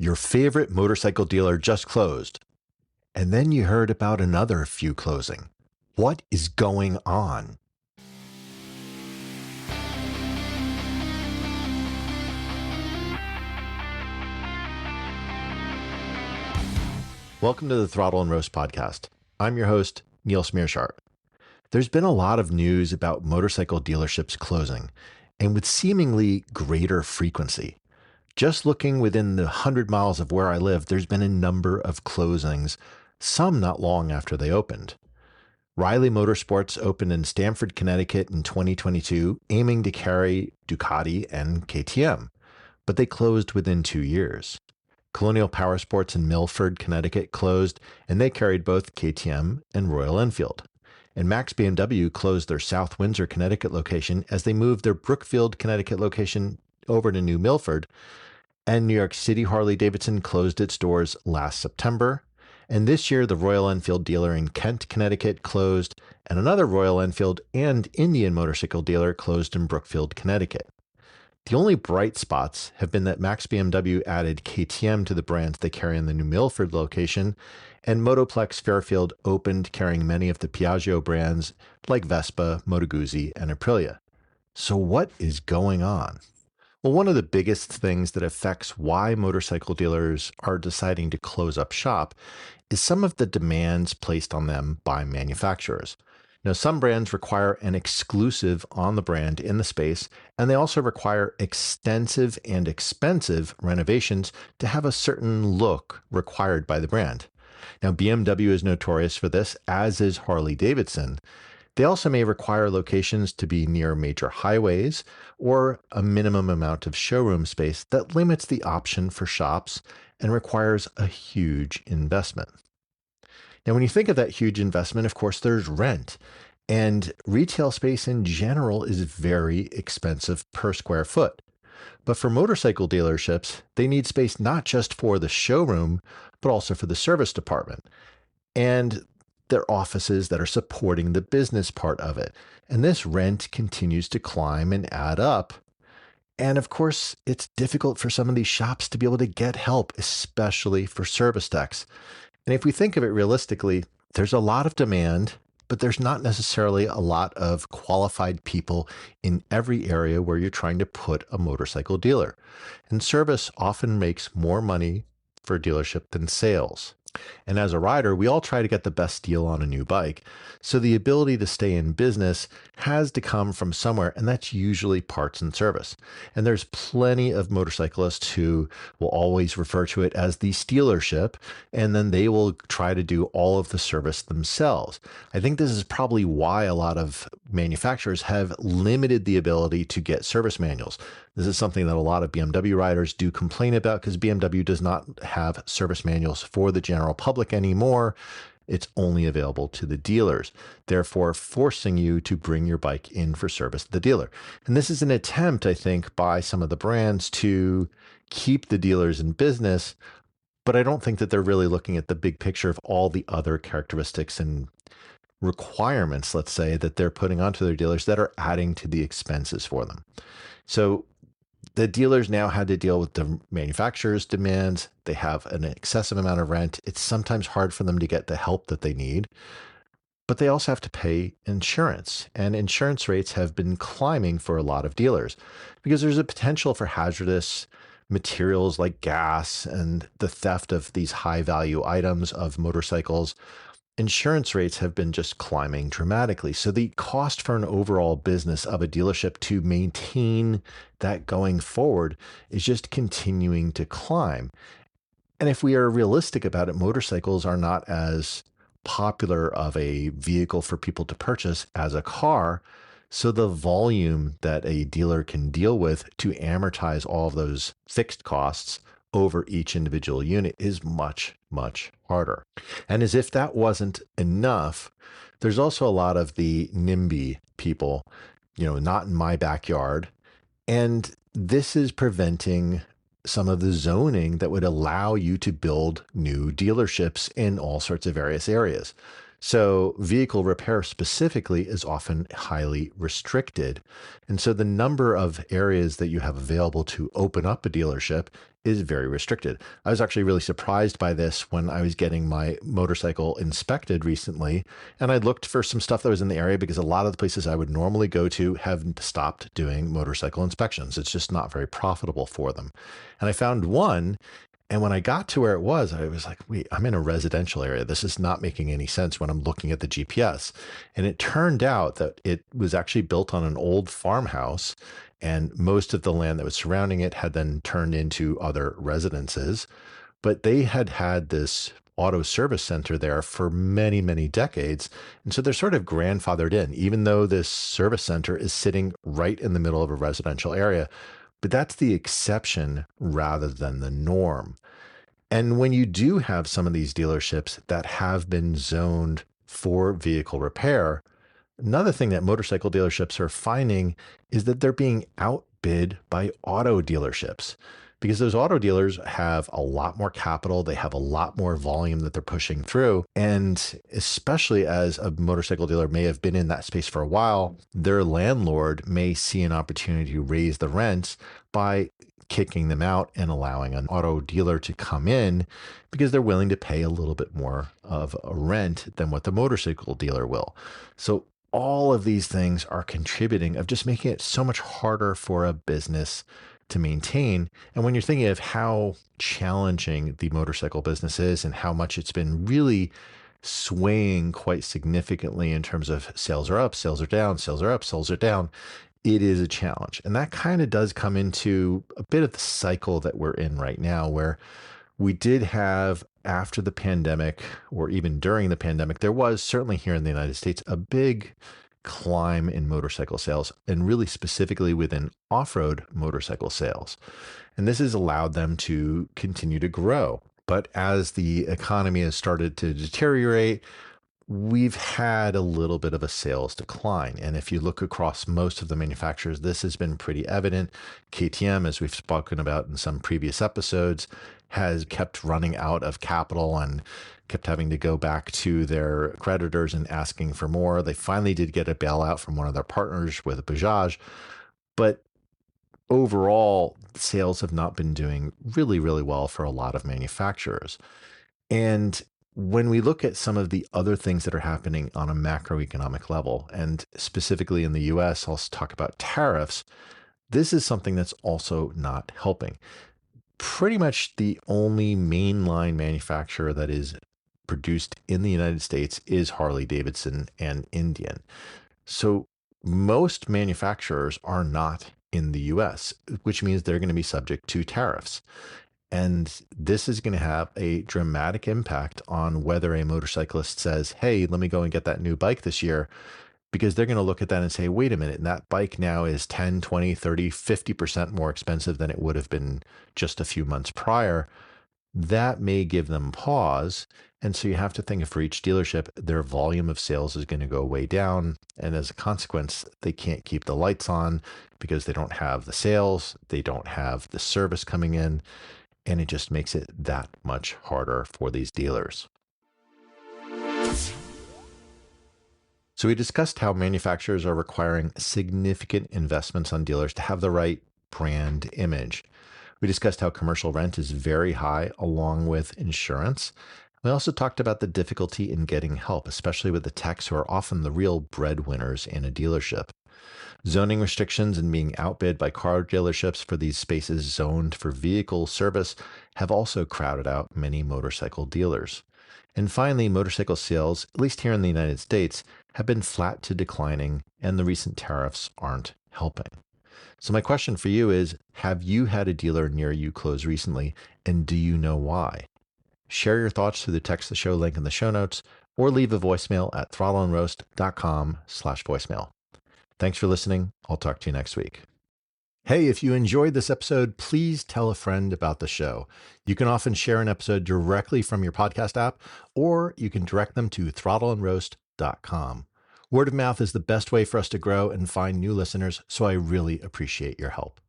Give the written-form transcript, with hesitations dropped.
Your favorite motorcycle dealer just closed, and then you heard about another few closing. What is going on? Welcome to the Throttle and Roast podcast. I'm your host, Neil Smearshart. There's been a lot of news about motorcycle dealerships closing, and with seemingly greater frequency. Just looking within the 100 miles of where I live, there's been a number of closings, some not long after they opened. Riley Motorsports opened in Stamford, Connecticut in 2022, aiming to carry Ducati and KTM, but they closed within 2 years. Colonial Powersports in Milford, Connecticut closed, and they carried both KTM and Royal Enfield. And Max BMW closed their South Windsor, Connecticut location as they moved their Brookfield, Connecticut location over to New Milford. And New York City Harley-Davidson closed its doors last September. And this year, the Royal Enfield dealer in Kent, Connecticut closed, and another Royal Enfield and Indian motorcycle dealer closed in Brookfield, Connecticut. The only bright spots have been that Max BMW added KTM to the brands they carry in the New Milford location, and Motoplex Fairfield opened carrying many of the Piaggio brands like Vespa, Moto Guzzi, and Aprilia. So what is going on? Well, one of the biggest things that affects why motorcycle dealers are deciding to close up shop is some of the demands placed on them by manufacturers. Now, some brands require an exclusive on the brand in the space, and they also require extensive and expensive renovations to have a certain look required by the brand. Now, BMW is notorious for this, as is Harley-Davidson. They also may require locations to be near major highways or a minimum amount of showroom space that limits the option for shops and requires a huge investment. Now, when you think of that huge investment, of course, there's rent, and retail space in general is very expensive per square foot. But for motorcycle dealerships, they need space not just for the showroom, but also for the service department and their offices that are supporting the business part of it. And this rent continues to climb and add up. And of course, it's difficult for some of these shops to be able to get help, especially for service techs. And if we think of it realistically, there's a lot of demand, but there's not necessarily a lot of qualified people in every area where you're trying to put a motorcycle dealer. And service often makes more money for a dealership than sales. And as a rider, we all try to get the best deal on a new bike. So the ability to stay in business has to come from somewhere, and that's usually parts and service. And there's plenty of motorcyclists who will always refer to it as the stealership, and then they will try to do all of the service themselves. I think this is probably why a lot of manufacturers have limited the ability to get service manuals. This is something that a lot of BMW riders do complain about because BMW does not have service manuals for the general public anymore. It's only available to the dealers, therefore forcing you to bring your bike in for service at the dealer. And this is an attempt, I think, by some of the brands to keep the dealers in business, but I don't think that they're really looking at the big picture of all the other characteristics and requirements, let's say, that they're putting onto their dealers that are adding to the expenses for them. So the dealers now had to deal with the manufacturer's demands. They have an excessive amount of rent. It's sometimes hard for them to get the help that they need, but they also have to pay insurance. And insurance rates have been climbing for a lot of dealers because there's a potential for hazardous materials like gas and the theft of these high value items of motorcycles. Insurance rates have been just climbing dramatically. So the cost for an overall business of a dealership to maintain that going forward is just continuing to climb. And if we are realistic about it, motorcycles are not as popular of a vehicle for people to purchase as a car. So the volume that a dealer can deal with to amortize all of those fixed costs over each individual unit is much, much harder. And as if that wasn't enough, there's also a lot of the NIMBY people, not in my backyard. And this is preventing some of the zoning that would allow you to build new dealerships in all sorts of various areas. So, vehicle repair specifically is often highly restricted. And so, the number of areas that you have available to open up a dealership is very restricted. I was actually really surprised by this when I was getting my motorcycle inspected recently. And I looked for some stuff that was in the area because a lot of the places I would normally go to have stopped doing motorcycle inspections. It's just not very profitable for them. And I found one. And when I got to where it was, I was like, wait, I'm in a residential area. This is not making any sense when I'm looking at the GPS. And it turned out that it was actually built on an old farmhouse, and most of the land that was surrounding it had then turned into other residences. But they had had this auto service center there for many, many decades. And so they're sort of grandfathered in, even though this service center is sitting right in the middle of a residential area. But that's the exception rather than the norm. And when you do have some of these dealerships that have been zoned for vehicle repair, another thing that motorcycle dealerships are finding is that they're being outbid by auto dealerships because those auto dealers have a lot more capital. They have a lot more volume that they're pushing through. And especially as a motorcycle dealer may have been in that space for a while, their landlord may see an opportunity to raise the rents by kicking them out and allowing an auto dealer to come in because they're willing to pay a little bit more of a rent than what the motorcycle dealer will. So all of these things are contributing of just making it so much harder for a business to maintain. And when you're thinking of how challenging the motorcycle business is and how much it's been really swaying quite significantly in terms of sales are up, sales are down, sales are up, sales are down, it is a challenge. And that kind of does come into a bit of the cycle that we're in right now, where we did have after the pandemic, or even during the pandemic, there was certainly here in the United States a big climb in motorcycle sales, and really specifically within off-road motorcycle sales. And this has allowed them to continue to grow. But as the economy has started to deteriorate, we've had a little bit of a sales decline. And if you look across most of the manufacturers, this has been pretty evident. KTM, as we've spoken about in some previous episodes, has kept running out of capital and kept having to go back to their creditors and asking for more. They finally did get a bailout from one of their partners with Bajaj, but overall, sales have not been doing really, really well for a lot of manufacturers. And when we look at some of the other things that are happening on a macroeconomic level, and specifically in the US, I'll talk about tariffs. This is something that's also not helping. Pretty much the only mainline manufacturer that is produced in the United States is Harley Davidson and Indian. So most manufacturers are not in the US, which means they're going to be subject to tariffs. And this is going to have a dramatic impact on whether a motorcyclist says, hey, let me go and get that new bike this year, because they're going to look at that and say, wait a minute, that bike now is 10, 20, 30, 50% more expensive than it would have been just a few months prior. That may give them pause. And so you have to think, if for each dealership, their volume of sales is going to go way down. And as a consequence, they can't keep the lights on because they don't have the sales, they don't have the service coming in. And it just makes it that much harder for these dealers. So we discussed how manufacturers are requiring significant investments on dealers to have the right brand image. We discussed how commercial rent is very high, along with insurance. We also talked about the difficulty in getting help, especially with the techs, who are often the real breadwinners in a dealership. Zoning restrictions and being outbid by car dealerships for these spaces zoned for vehicle service have also crowded out many motorcycle dealers. And finally, motorcycle sales, at least here in the United States, have been flat to declining, and the recent tariffs aren't helping. So my question for you is, have you had a dealer near you close recently, and do you know why? Share your thoughts through the text the show link in the show notes, or leave a voicemail at throttleandroast.com/voicemail. Thanks for listening. I'll talk to you next week. Hey, if you enjoyed this episode, please tell a friend about the show. You can often share an episode directly from your podcast app, or you can direct them to throttleandroast.com. Word of mouth is the best way for us to grow and find new listeners, so I really appreciate your help.